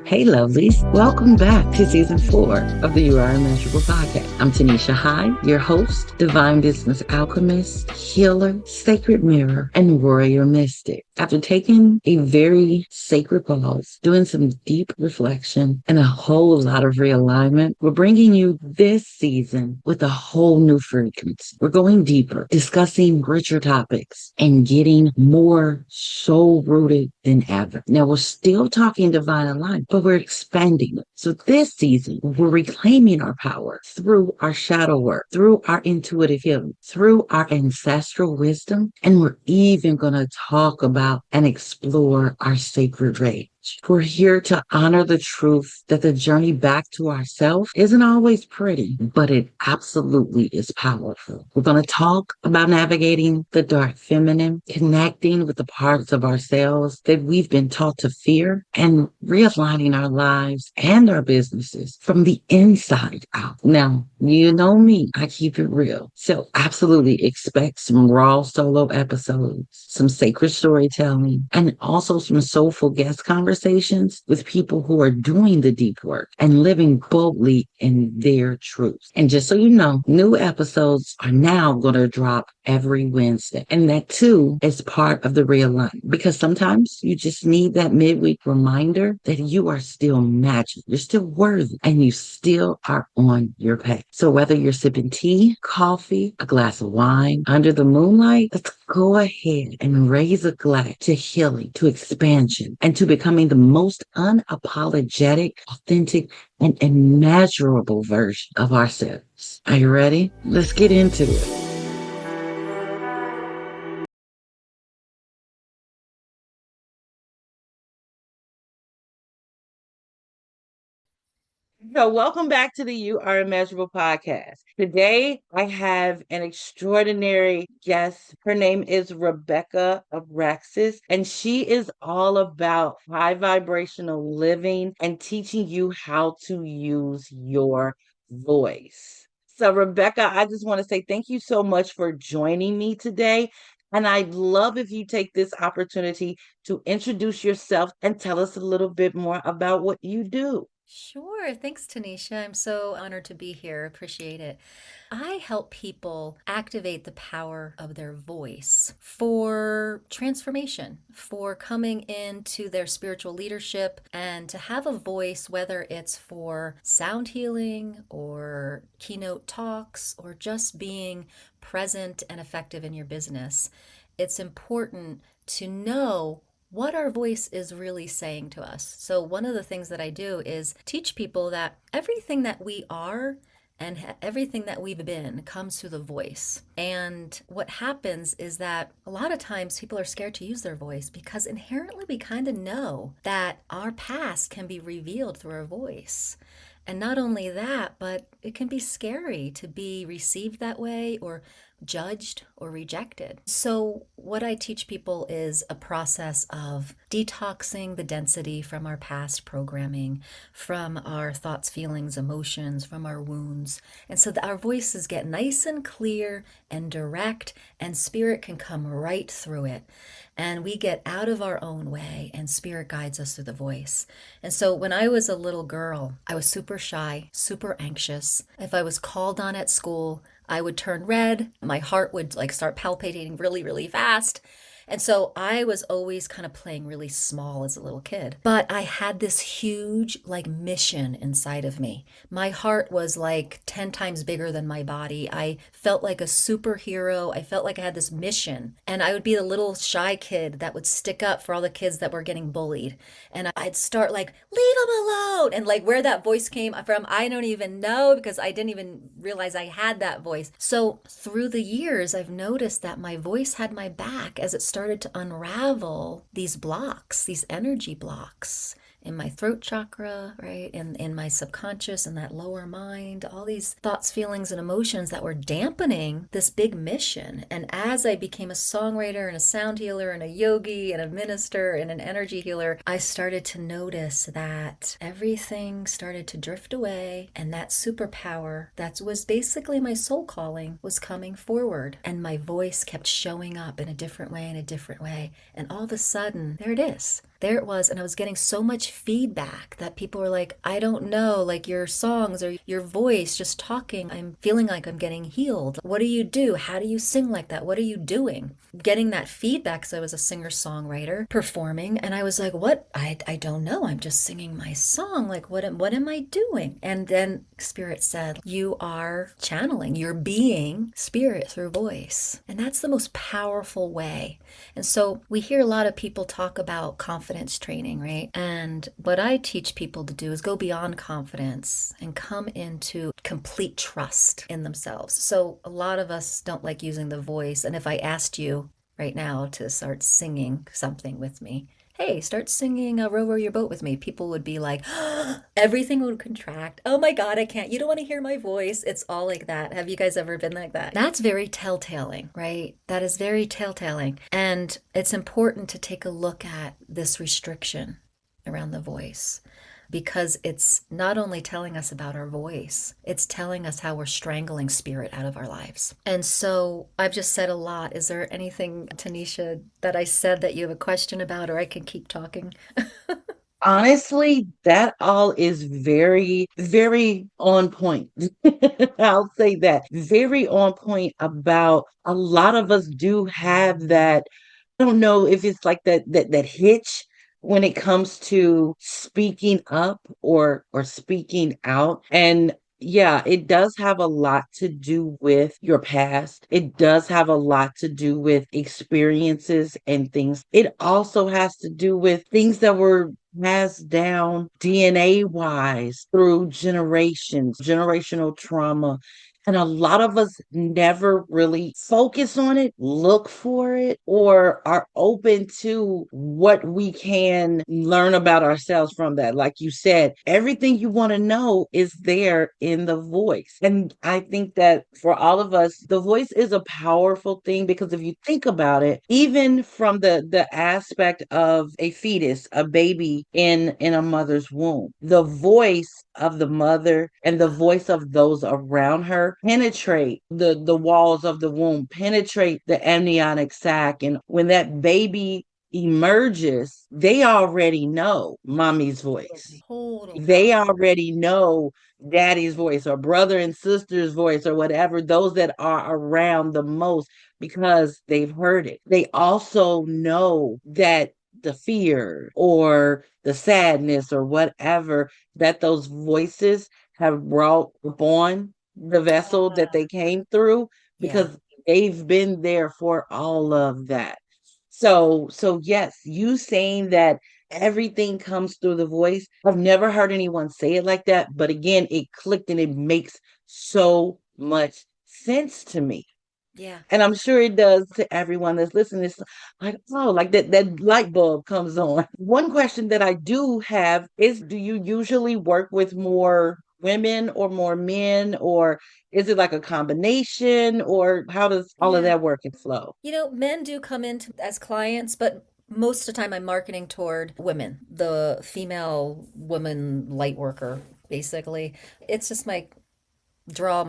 Hey, lovelies. Welcome back to season 4 of the You Are Immeasurable podcast. I'm Tonesha Hyde, your host, divine business alchemist, healer, sacred mirror, and warrior mystic. After taking a very sacred pause, doing some deep reflection, and a whole lot of realignment, we're bringing you this season with a whole new frequency. We're going deeper, discussing richer topics, and getting more soul rooted than ever. Now, we're still talking divine alignment, but we're expanding it. So this season, we're reclaiming our power through our shadow work, through our intuitive healing, through our ancestral wisdom, and we're even going to talk about and explore our sacred rage. We're here to honor the truth that the journey back to ourselves isn't always pretty, but it absolutely is powerful. We're going to talk about navigating the dark feminine, connecting with the parts of ourselves that we've been taught to fear, and realigning our lives and our businesses from the inside out. Now, you know me, I keep it real. So absolutely expect some raw solo episodes, some sacred storytelling, and also some soulful guest conversations with people who are doing the deep work and living boldly in their truth. And just so you know, new episodes are now going to drop every Wednesday. And that too is part of the realignment, because sometimes you just need that midweek reminder that you are still magic, you're still worthy, and you still are on your path. So whether you're sipping tea, coffee, a glass of wine, under the moonlight, let's go ahead and raise a glass to healing, to expansion, and to becoming the most unapologetic, authentic, and immeasurable version of ourselves. Are you ready? Let's get into it. So, welcome back to the You Are Immeasurable podcast. Today, I have an extraordinary guest. Her name is Rebecca Abraxas, and she is all about high vibrational living and teaching you how to use your voice. So, Rebecca, I just want to say thank you so much for joining me today. And I'd love if you take this opportunity to introduce yourself and tell us a little bit more about what you do. Sure. Thanks, Tanisha. I'm so honored to be here. Appreciate it. I help people activate the power of their voice for transformation, for coming into their spiritual leadership, and to have a voice, whether it's for sound healing or keynote talks or just being present and effective in your business. It's important to know what our voice is really saying to us. So, one of the things that I do is teach people that everything that we are and everything that we've been comes through the voice. And what happens is that a lot of times people are scared to use their voice because inherently we kind of know that our past can be revealed through our voice. And not only that, but it can be scary to be received that way or judged or rejected. So, what I teach people is a process of detoxing the density from our past programming, from our thoughts, feelings, emotions, from our wounds. And so that our voices get nice and clear and direct, and spirit can come right through it. And we get out of our own way, and spirit guides us through the voice. And so, when I was a little girl, I was super shy, super anxious. If I was called on at school, I would turn red. My heart would like start palpitating really, really fast. And so I was always kind of playing really small as a little kid. But I had this huge like mission inside of me. My heart was like 10 times bigger than my body. I felt like a superhero. I felt like I had this mission. And I would be the little shy kid that would stick up for all the kids that were getting bullied. And I'd start like, leave them alone. And like where that voice came from, I don't even know because I didn't even realize I had that voice. So through the years, I've noticed that my voice had my back as it started to unravel these blocks, these energy blocks in my throat chakra, right? In my subconscious and that lower mind, all these thoughts, feelings, and emotions that were dampening this big mission. And as I became a songwriter and a sound healer and a yogi and a minister and an energy healer, I started to notice that everything started to drift away, and that superpower that was basically my soul calling was coming forward. And my voice kept showing up in a different way, and all of a sudden, there it is. there it was. And I was getting so much feedback that people were like, I don't know, like your songs or your voice, just talking, I'm feeling like I'm getting healed. What do you do? How do you sing like that? What are you doing? Getting that feedback, because I was a singer songwriter performing. And I was like, what? I don't know. I'm just singing my song. Like, what am I doing? And then Spirit said, you are channeling, you're being spirit through voice. And that's the most powerful way. And so we hear a lot of people talk about confidence training, right? And what I teach people to do is go beyond confidence and come into complete trust in themselves. So a lot of us don't like using the voice. And if I asked you right now to start singing something with me, hey, start singing Row Row Your Boat with me, people would be like, everything would contract. Oh my God, I can't. You don't want to hear my voice. It's all like that. Have you guys ever been like that? That's very telltaling, right? That is very telltaling. And it's important to take a look at this restriction around the voice, because it's not only telling us about our voice, it's telling us how we're strangling spirit out of our lives. And so I've just said a lot. Is there anything, Tanisha, that I said that you have a question about, or I can keep talking? Honestly, that all is very, very on point. I'll say that. Very on point about a lot of us do have that. I don't know if it's like that hitch when it comes to speaking up or speaking out. And yeah, it does have a lot to do with your past. It does have a lot to do with experiences and things. It also has to do with things that were passed down DNA wise through generations, generational trauma. And a lot of us never really focus on it, look for it, or are open to what we can learn about ourselves from that. Like you said, everything you want to know is there in the voice. And I think that for all of us, the voice is a powerful thing, because if you think about it, even from the aspect of a fetus, a baby in a mother's womb, the voice of the mother and the voice of those around her penetrate the walls of the womb, penetrate the amniotic sac. And when that baby emerges, they already know mommy's voice. Totally. They already know daddy's voice, or brother and sister's voice, or whatever, those that are around the most, because they've heard it. They also know that the fear or the sadness or whatever that those voices have brought upon the vessel that they came through, Yeah. because they've been there for all of that. So yes, you saying that everything comes through the voice. I've never heard anyone say it like that, but again, it clicked and it makes so much sense to me. Yeah. And I'm sure it does to everyone that's listening. It's like, oh, like that light bulb comes on. One question that I do have is, do you usually work with more women or more men, or is it like a combination, or how does all of Yeah. that work and flow? Men do come in as clients, but most of the time I'm marketing toward women, the female woman light worker, basically. It's just my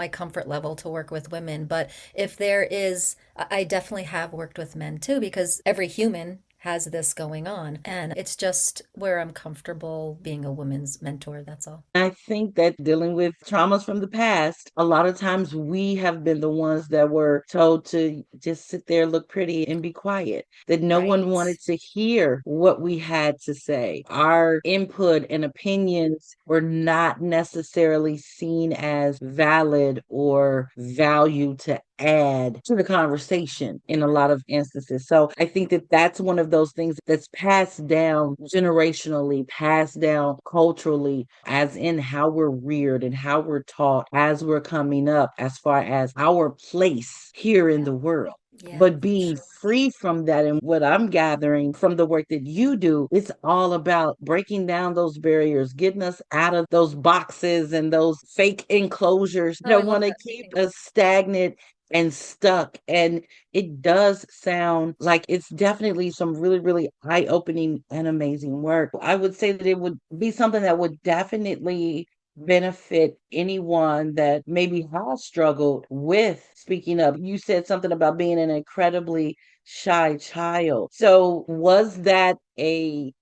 comfort level to work with women. But if there is, I definitely have worked with men too, because every human has this going on. And it's just where I'm comfortable being a woman's mentor. That's all. I think that dealing with traumas from the past, a lot of times we have been the ones that were told to just sit there, look pretty, and be quiet, that no one Right. wanted to hear what we had to say. Our input and opinions were not necessarily seen as valid or value to add to the conversation in a lot of instances. So I think that that's one of those things that's passed down generationally, passed down culturally, as in how we're reared and how we're taught as we're coming up, as far as our place here in Yeah. the world. Yeah, But for being sure. free from that, and what I'm gathering from the work that you do, it's all about breaking down those barriers, getting us out of those boxes and those fake enclosures Oh, I that love want to that keep thinking. us stagnant and stuck. And it does sound like it's definitely some really, really eye opening and amazing work. I would say that it would be something that would definitely benefit anyone that maybe has struggled with speaking up. You said something about being an incredibly shy child. So was that a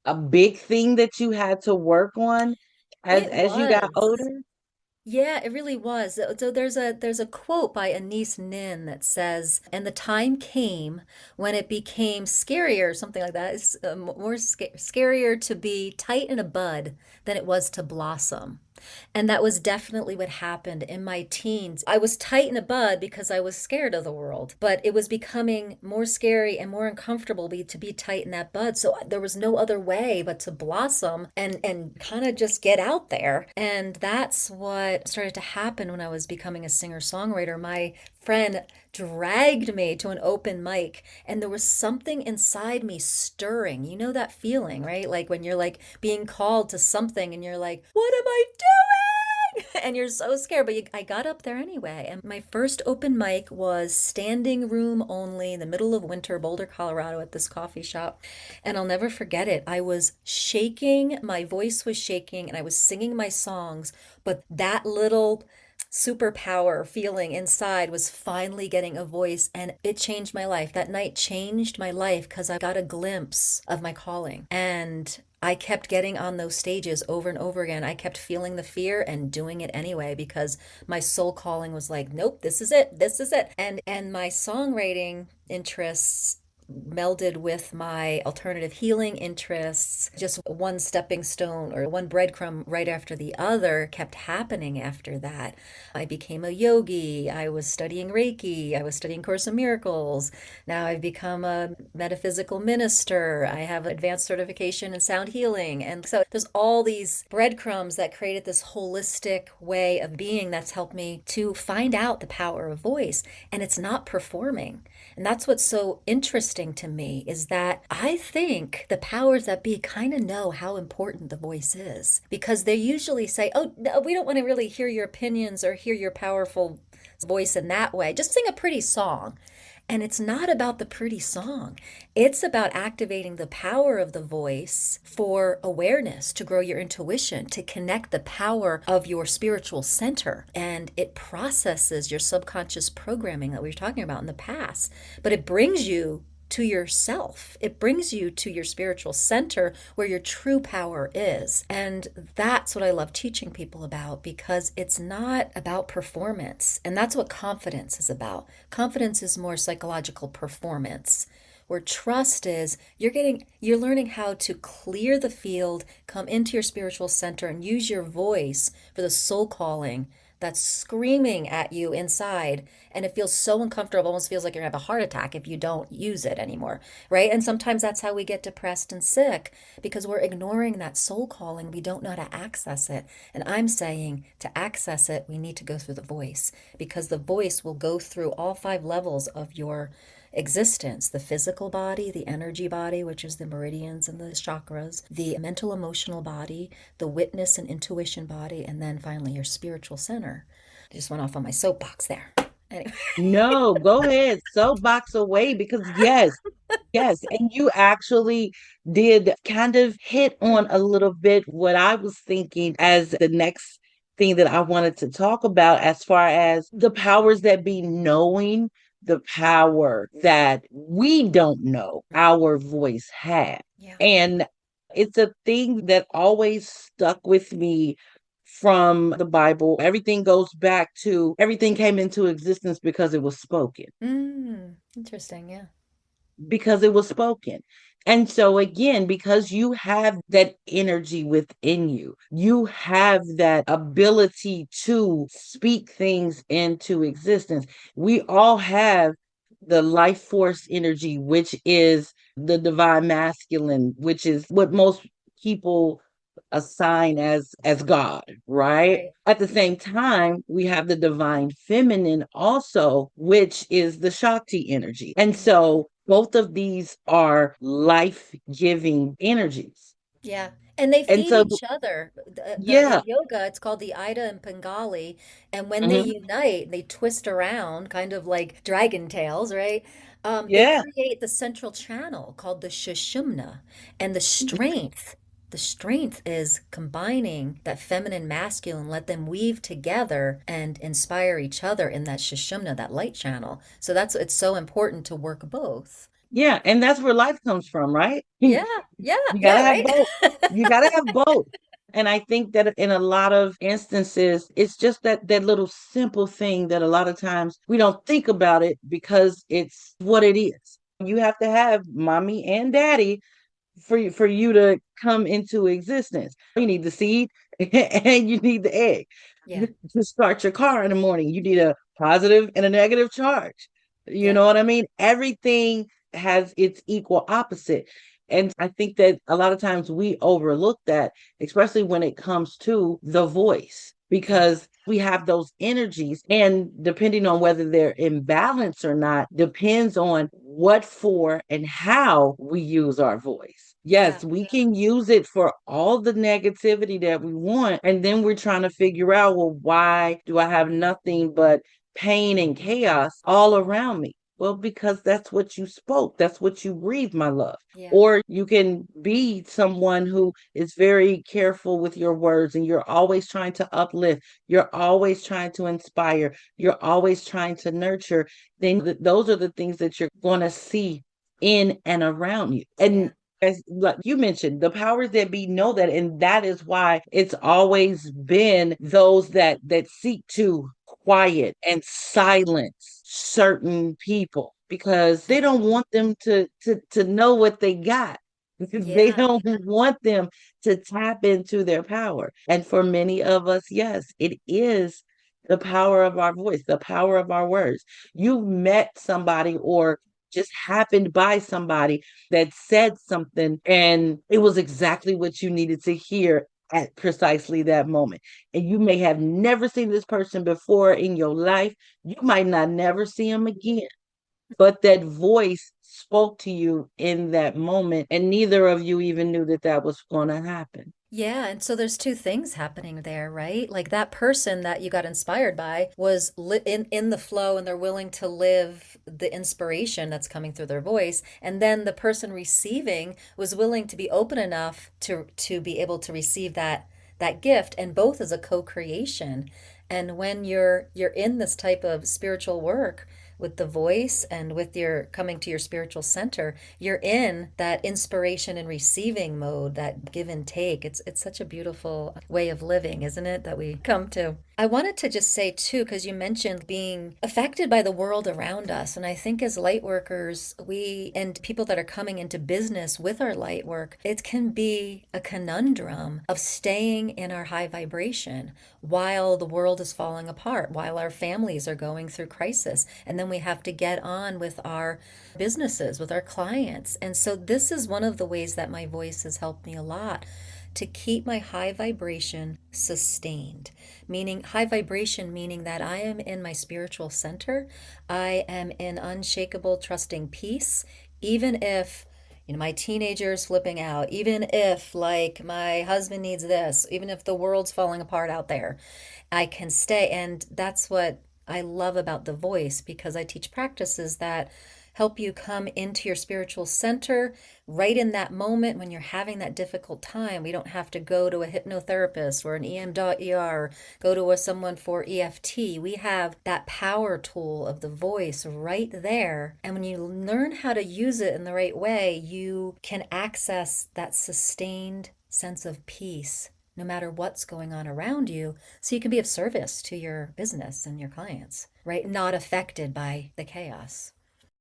a big thing that you had to work on It as you got was. older? Yeah, it really was. So there's a quote by Anise Nin that says, "And the time came when it became scarier, something like that. It's more scarier to be tight in a bud than it was to blossom." And that was definitely what happened in my teens. I was tight in a bud because I was scared of the world, but it was becoming more scary and more uncomfortable to be tight in that bud. So there was no other way but to blossom and kind of just get out there. And that's what started to happen when I was becoming a singer-songwriter. My friend dragged me to an open mic, and there was something inside me stirring. You know that feeling, right? Like when you're like being called to something and you're like, what am I doing? And you're so scared, but I got up there anyway. And my first open mic was standing room only in the middle of winter, Boulder, Colorado, at this coffee shop. And I'll never forget it. I was shaking, my voice was shaking, and I was singing my songs, but that little superpower feeling inside was finally getting a voice, and it changed my life. That night changed my life because I got a glimpse of my calling. And I kept getting on those stages over and over again. I kept feeling the fear and doing it anyway because my soul calling was like, nope, this is it. This is it. And my songwriting interests melded with my alternative healing interests. Just one stepping stone or one breadcrumb right after the other kept happening after that. I became a yogi. I was studying Reiki. I was studying Course in Miracles. Now I've become a metaphysical minister. I have advanced certification in sound healing. And so there's all these breadcrumbs that created this holistic way of being that's helped me to find out the power of voice. And it's not performing. And that's what's so interesting to me is that I think the powers that be kind of know how important the voice is because they usually say, oh, no, we don't want to really hear your opinions or hear your powerful voice in that way. Just sing a pretty song. And it's not about the pretty song. It's about activating the power of the voice for awareness, to grow your intuition, to connect the power of your spiritual center. And it processes your subconscious programming that we were talking about in the past. But it brings you to yourself. It brings you to your spiritual center where your true power is. And that's what I love teaching people about because it's not about performance. And that's what confidence is about. Confidence is more psychological performance. Where trust is you're learning how to clear the field, come into your spiritual center and use your voice for the soul calling that's screaming at you inside, and it feels so uncomfortable, almost feels like you're gonna have a heart attack if you don't use it anymore, right? And sometimes that's how we get depressed and sick because we're ignoring that soul calling. We don't know how to access it. And I'm saying to access it, we need to go through the voice because the voice will go through all 5 levels of your existence: the physical body, the energy body, which is the meridians and the chakras, the mental emotional body, the witness and intuition body, and then finally your spiritual center. I just went off on my soapbox there. Anyway. No, go ahead, soapbox away because yes, yes. And you actually did kind of hit on a little bit what I was thinking as the next thing that I wanted to talk about as far as the powers that be knowing the power that we don't know our voice has. Yeah. And it's a thing that always stuck with me from the Bible. Everything goes back to everything came into existence because it was spoken, Interesting. Yeah. because it was spoken. And so, again, because you have that energy within you, you have that ability to speak things into existence. We all have the life force energy, which is the divine masculine, which is what most people assign as God, right? Right. At the same time, we have the divine feminine also, which is the Shakti energy. And so both of these are life-giving energies. Yeah. And they And feed so, each other. In yeah. yoga, it's called the Ida and Pingali. And when they Mhm. unite, they twist around, kind of like dragon tails, right? They Yeah. create the central channel called the Shushumna. And the strength is combining that feminine masculine, let them weave together and inspire each other in that Shushumna, that light channel. So it's so important to work both. Yeah, and that's where life comes from, right? Yeah, yeah, You gotta yeah, have right? both. You gotta have both. And I think that in a lot of instances, it's just that little simple thing that a lot of times we don't think about it because it's what it is. You have to have mommy and daddy for you to come into existence. You need the seed and you need the egg Yeah, to start your car in the morning. You need a positive and a negative charge. You yeah, know what I mean? Everything has its equal opposite. And I think that a lot of times we overlook that, especially when it comes to the voice, yeah, because we have those energies. And depending on whether they're in balance or not, depends on what for and how we use our voice. yeah, Yes, we can use it for all the negativity that we want. And then we're trying to figure out, well, why do I have nothing but pain and chaos all around me? Well, because that's what you spoke. That's what you breathe, my love. yeah, Or you can be someone who is very careful with your words and you're always trying to uplift. You're always trying to inspire. You're always trying to nurture. Then those are the things that you're going to see in and around you. yeah, And as like you mentioned, the powers that be know that, and that is why it's always been those that seek to quiet and silence certain people because they don't want them to know what they got. They yeah, don't want them to tap into their power. And for many of us, yes, it is the power of our voice, the power of our words. You met somebody or just happened by somebody that said something and it was exactly what you needed to hear at precisely that moment. And you may have never seen this person before in your life. You might not never see him again, but that voice spoke to you in that moment. And neither of you even knew that that was going to happen. yeah. And so there's two things happening there, right? Like that person that you got inspired by was in the flow and they're willing to live the inspiration that's coming through their voice. And then the person receiving was willing to be open enough to be able to receive that gift, and both as a co-creation. And when you're in this type of spiritual work with the voice and with your coming to your spiritual center, you're in that inspiration and receiving mode, that give and take. It's such a beautiful way of living, isn't it, that we come to. I wanted to just say too, because you mentioned being affected by the world around us. And I think as light workers, we and people that are coming into business with our light work, it can be a conundrum of staying in our high vibration while the world is falling apart, while our families are going through crisis. And then we have to get on with our businesses, with our clients. And so this is one of the ways that my voice has helped me a lot to keep my high vibration sustained. Meaning, high vibration, meaning that I am in my spiritual center. I am in unshakable, trusting peace, even if my teenager is flipping out, even if like my husband needs this, even if the world's falling apart out there, I can stay. And that's what I love about the voice, because I teach practices that help you come into your spiritual center right in that moment when you're having that difficult time. We don't have to go to a hypnotherapist or an EM.ER, go to someone for EFT. We have that power tool of the voice right there. And when you learn how to use it in the right way, you can access that sustained sense of peace no matter what's going on around you, so you can be of service to your business and your clients, right? Not affected by the chaos.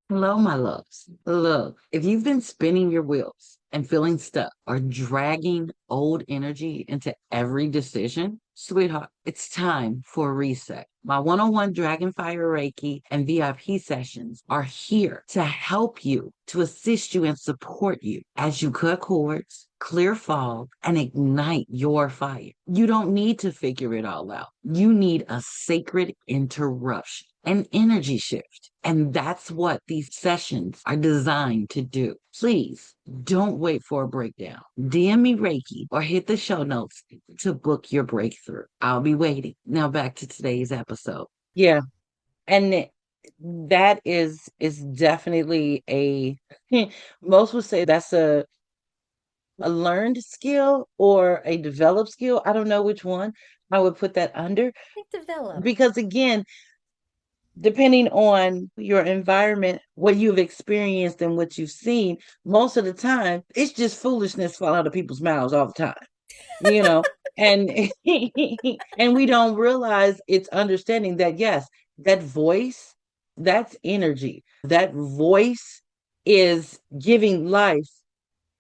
Hello, my loves. Look, if you've been spinning your wheels and feeling stuck or dragging old energy into every decision, sweetheart, it's time for a reset. My one-on-one Dragonfire Reiki and VIP sessions are here to help you, to assist you and support you as you cut cords, clear fog, and ignite your fire. You don't need to figure it all out. You need a sacred interruption, an energy shift. And that's what these sessions are designed to do. Please don't wait for a breakdown. DM me Reiki or hit the show notes to book your breakthrough. I'll be waiting. Now back to today's episode. Yeah. And that is definitely a most would say that's a learned skill or a developed skill. I don't know which one I would put that under I think developed. because again, depending on your environment, what you've experienced and what you've seen, most of the time, it's just foolishness falling out of people's mouths all the time, you know. And and we don't realize it's understanding that yes, that voice, that's energy. That voice is giving life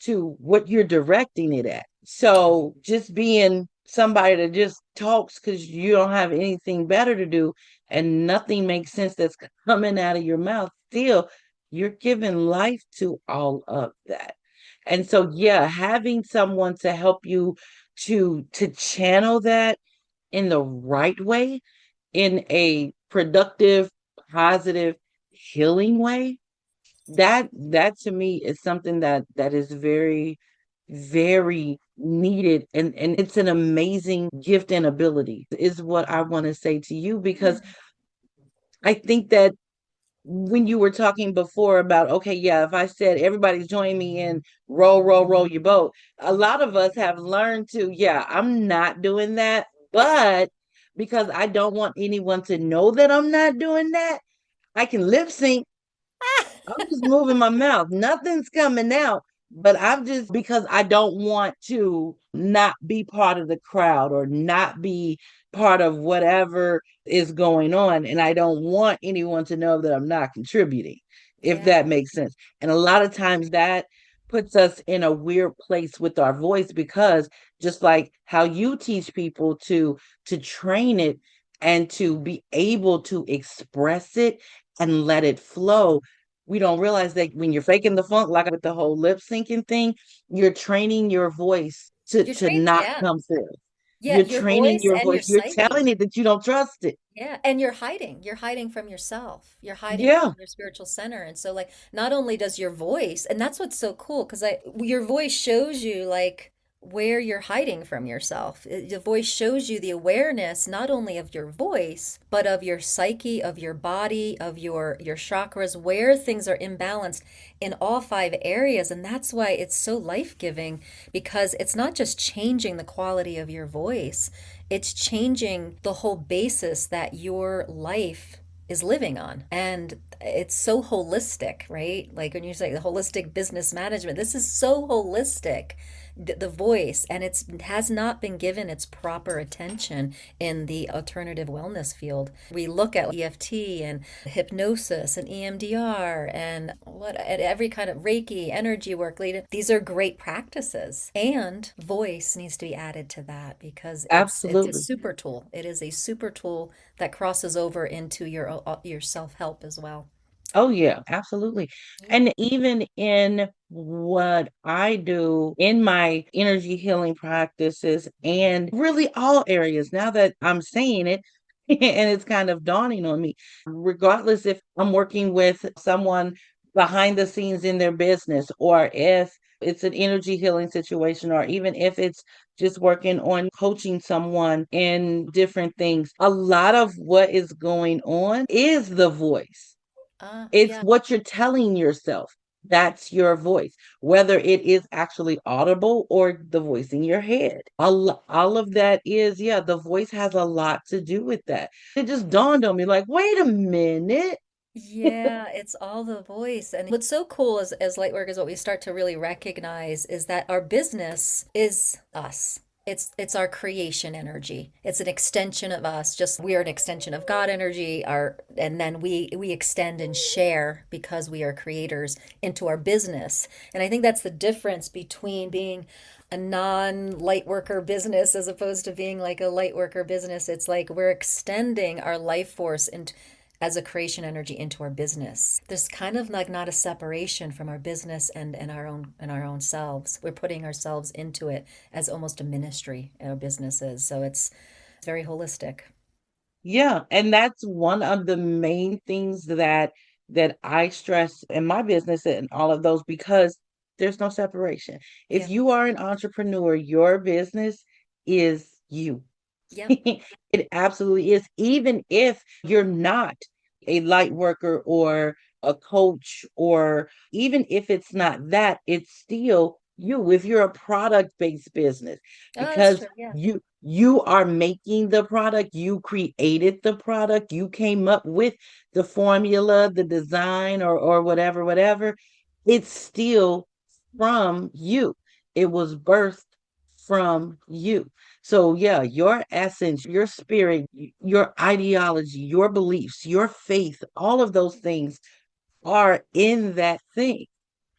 to what you're directing it at. So just being somebody that just talks because you don't have anything better to do and nothing makes sense that's coming out of your mouth, still, you're giving life to all of that. And so, yeah, having someone to help you to channel that in the right way, in a productive, positive, healing way, that to me is something that is very, very needed, and it's an amazing gift and ability is what I want to say to you, because Mm. I think that when you were talking before about, okay, yeah, if I said everybody's join me in row, row, row your boat, a lot of us have learned to, yeah, I'm not doing that, but because I don't want anyone to know that I'm not doing that, I can lip sync. I'm just moving my mouth. Nothing's coming out, but I'm just because I don't want to not be part of the crowd or not be part of whatever is going on. And I don't want anyone to know that I'm not contributing, if Yeah. that makes sense. And a lot of times that puts us in a weird place with our voice, because just like how you teach people to train it and to be able to express it and let it flow, we don't realize that when you're faking the funk, like with the whole lip syncing thing, you're training your voice You're to trained, not yeah. come forth. Yeah, You're your training voice your and your voice. You're psyche. telling it that you don't trust it. Yeah, and you're hiding. You're hiding from yourself. You're hiding from Yeah, your spiritual center. And so like not only does your voice, and that's what's so cool because I your voice shows you like where you're hiding from yourself. The voice shows you the awareness not only of your voice, but of your psyche, of your body, of your chakras, where things are imbalanced in all five areas. And that's why it's so life-giving because it's not just changing the quality of your voice, it's changing the whole basis that your life is living on. And it's so holistic, right? Like when you say the holistic business management, this is so holistic, the voice, and it's has not been given its proper attention in the alternative wellness field. We look at EFT and hypnosis and EMDR and what and every kind of Reiki, energy work. These are great practices, and voice needs to be added to that because it's a absolutely. super tool. It is a super tool that crosses over into your self-help as well. Oh, yeah, absolutely. Yeah. And even in what I do in my energy healing practices and really all areas, now that I'm saying it, and it's kind of dawning on me, regardless if I'm working with someone behind the scenes in their business, or if it's an energy healing situation, or even if it's just working on coaching someone in different things, a lot of what is going on is the voice. It's Yeah. what you're telling yourself. That's your voice, whether it is actually audible or the voice in your head. All of that is, yeah, the voice has a lot to do with that. It just dawned on me like, wait a minute. Yeah, it's all the voice. And what's so cool as light workers, what we start to really recognize is that our business is us. It's our creation energy. It's an extension of us. Just we are an extension of God energy. Our and then we extend and share because we are creators into our business. And I think that's the difference between being a non-light worker business as opposed to being like a light worker business. It's like we're extending our life force into as a creation energy into our business. There's kind of like not a separation from our business and our own selves. We're putting ourselves into it as almost a ministry, our business is. So it's very holistic. Yeah, and that's one of the main things that I stress in my business and all of those, because there's no separation. If Yeah. you are an entrepreneur, your business is you. Yep. It absolutely is. Even if you're not a light worker or a coach, or even if it's not that, it's still if you're a product-based business, Oh, that's because true. Yeah. you are making the product, you created the product, you came up with the formula, the design, or whatever. It's still from you. It was birthed from you. So yeah, your essence, your spirit, your ideology, your beliefs, your faith, all of those things are in that thing.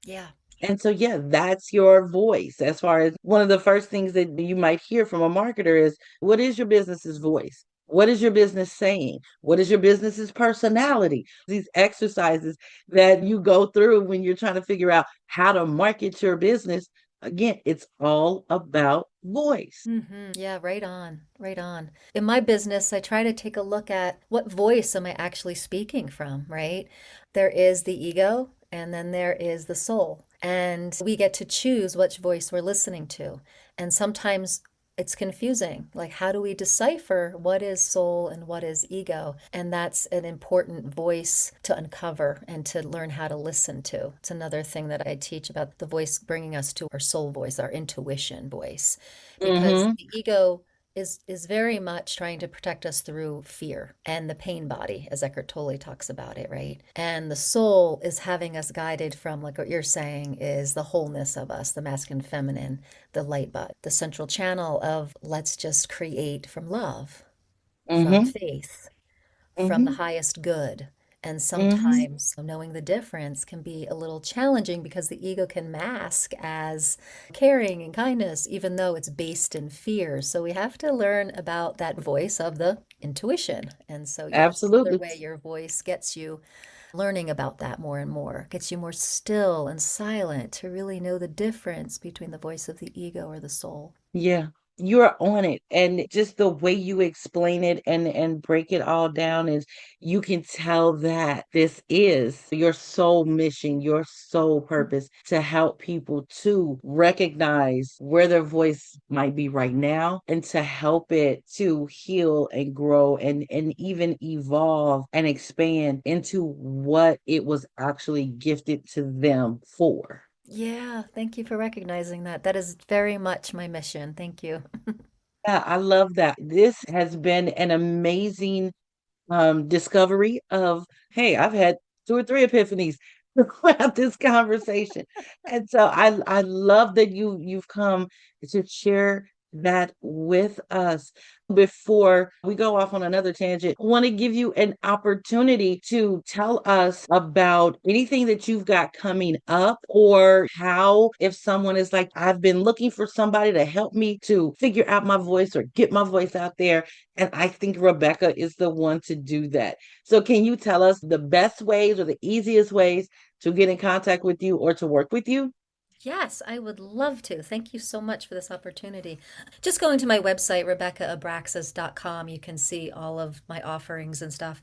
Yeah. And so, yeah, that's your voice. As far as one of the first things that you might hear from a marketer is, what is your business's voice? What is your business saying? What is your business's personality? These exercises that you go through when you're trying to figure out how to market your business. Again, it's all about voice. Yeah, right on, right on. In my business, I try to take a look at what voice am I actually speaking from, right? There is the ego, and then there is the soul. And we get to choose which voice we're listening to. And sometimes it's confusing. Like, how do we decipher what is soul and what is ego? And that's an important voice to uncover and to learn how to listen to. It's another thing that I teach about the voice bringing us to our soul voice, our intuition voice, because Mm-hmm. the ego is very much trying to protect us through fear and the pain body, as Eckhart Tolle talks about it, right? And the soul is having us guided from, like what you're saying, is the wholeness of us, the masculine, feminine, the light body, the central channel of let's just create from love, from Mm-hmm. faith, from the Mm-hmm. highest good. And Mm-hmm. sometimes knowing the difference can be a little challenging because the ego can mask as caring and kindness, even though it's based in fear. So we have to learn about that voice of the intuition. And so, yeah, that's another Absolutely. way your voice gets you learning about that more and more, gets you more still and silent to really know the difference between the voice of the ego or the soul. Yeah, you're on it. And just the way you explain it and break it all down is, you can tell that this is your soul mission, your soul purpose, to help people to recognize where their voice might be right now, and to help it to heal and grow and even evolve and expand into what it was actually gifted to them for. Yeah, thank you for recognizing that. That is very much my mission. Thank you. Yeah, I love that. This has been an amazing discovery of, hey, I've had two or three epiphanies throughout this conversation. And so I love that you've come to share that with us. Before we go off on another tangent, I want to give you an opportunity to tell us about anything that you've got coming up, or how, if someone is like, I've been looking for somebody to help me to figure out my voice or get my voice out there, and I think Rebecca is the one to do that. So, can you tell us the best ways or the easiest ways to get in contact with you or to work with you? Yes, I would love to. Thank you so much for this opportunity. Just going to my website, RebeccaAbraxas.com, you can see all of my offerings and stuff.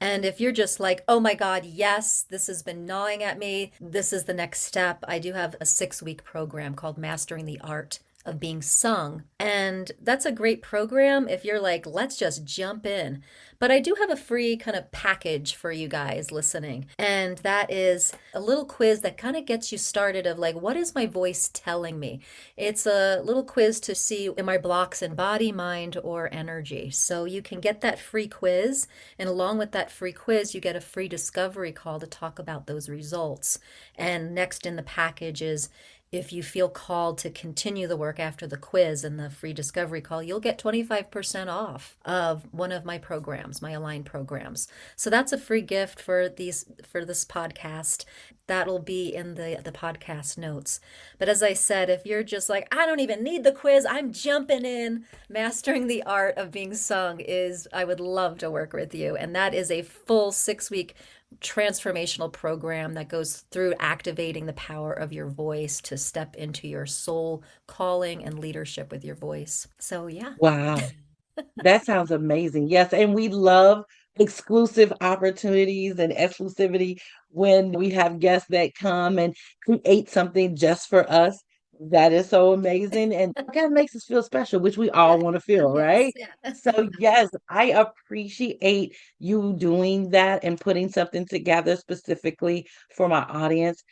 And if you're just like, oh my God, yes, this has been gnawing at me, this is the next step, I do have a 6-week program called Mastering the Art of Being Sung. And that's a great program if you're like, let's just jump in. But I do have a free kind of package for you guys listening. And that is a little quiz that kind of gets you started of like, what is my voice telling me? It's a little quiz to see, am I blocks in body, mind, or energy? So you can get that free quiz. And along with that free quiz, you get a free discovery call to talk about those results. And next in the package is, if you feel called to continue the work after the quiz and the free discovery call, you'll get 25% off of one of my programs, my Align programs. So that's a free gift for this podcast. That'll be in the podcast notes. But as I said, if you're just like, I don't even need the quiz, I'm jumping in, Mastering the Art of Being Sung is, I would love to work with you. And that is a full 6-week transformational program that goes through activating the power of your voice to step into your soul calling and leadership with your voice. So, yeah. Wow. That sounds amazing. Yes, and we love exclusive opportunities and exclusivity when we have guests that come and create something just for us. That is so amazing, and kind of makes us feel special, which we all want to feel, Yes. right? Yeah. So, yes, I appreciate you doing that and putting something together specifically for my audience.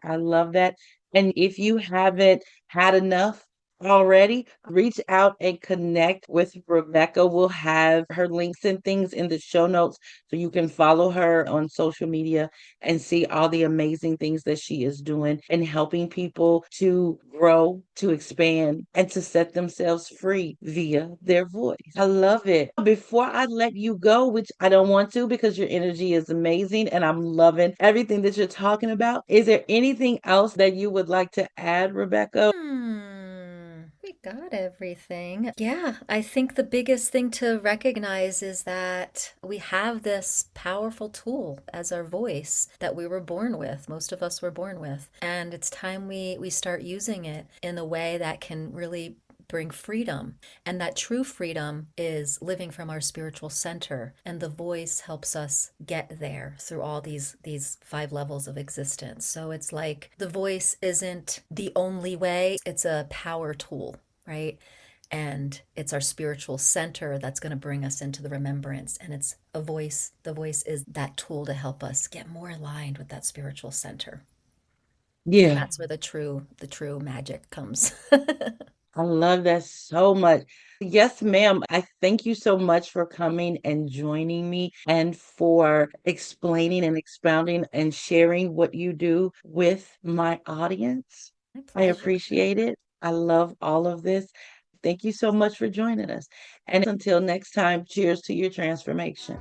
I love that. And if you haven't had enough already, reach out and connect with Rebecca. We'll have her links and things in the show notes so you can follow her on social media and see all the amazing things that she is doing and helping people to grow, to expand, and to set themselves free via their voice. I love it. Before I let you go, which I don't want to because your energy is amazing and I'm loving everything that you're talking about, is there anything else that you would like to add, Rebecca? We got everything. Yeah, I think the biggest thing to recognize is that we have this powerful tool as our voice that we were born with. Most of us were born with. And it's time we start using it in a way that can really bring freedom. And that true freedom is living from our spiritual center. And the voice helps us get there through all these five levels of existence. So it's like the voice isn't the only way, it's a power tool, right? And it's our spiritual center that's going to bring us into the remembrance. And it's a voice. The voice is that tool to help us get more aligned with that spiritual center. And Yeah. that's where the true magic comes. I love that so much. Yes, ma'am. I thank you so much for coming and joining me and for explaining and expounding and sharing what you do with my audience. My I pleasure. appreciate it. I love all of this. Thank you so much for joining us. And until next time, cheers to your transformation.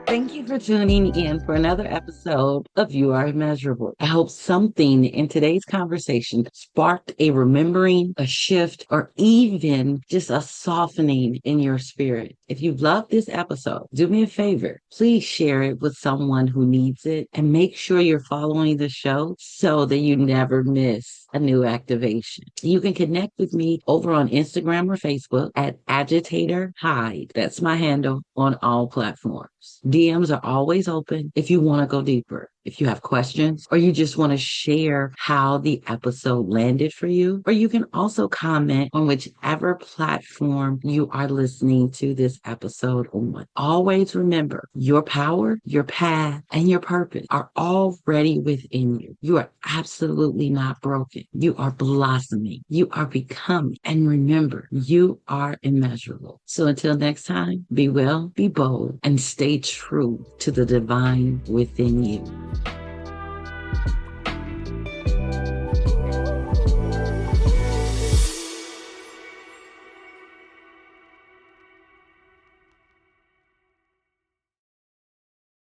Thank you for tuning in for another episode of You Are Immeasurable. I hope something in today's conversation sparked a remembering, a shift, or even just a softening in your spirit. If you loved this episode, do me a favor. Please share it with someone who needs it and make sure you're following the show so that you never miss a new activation. You can connect with me over on Instagram or Facebook at Agitator Hyde. That's my handle on all platforms. DMs are always open if you want to go deeper. If you have questions or you just want to share how the episode landed for you, or you can also comment on whichever platform you are listening to this episode on. Always remember your power, your path, and your purpose are already within you. You are absolutely not broken. You are blossoming. You are becoming. And remember, you are immeasurable. So until next time, be well, be bold, and stay true to the divine within you.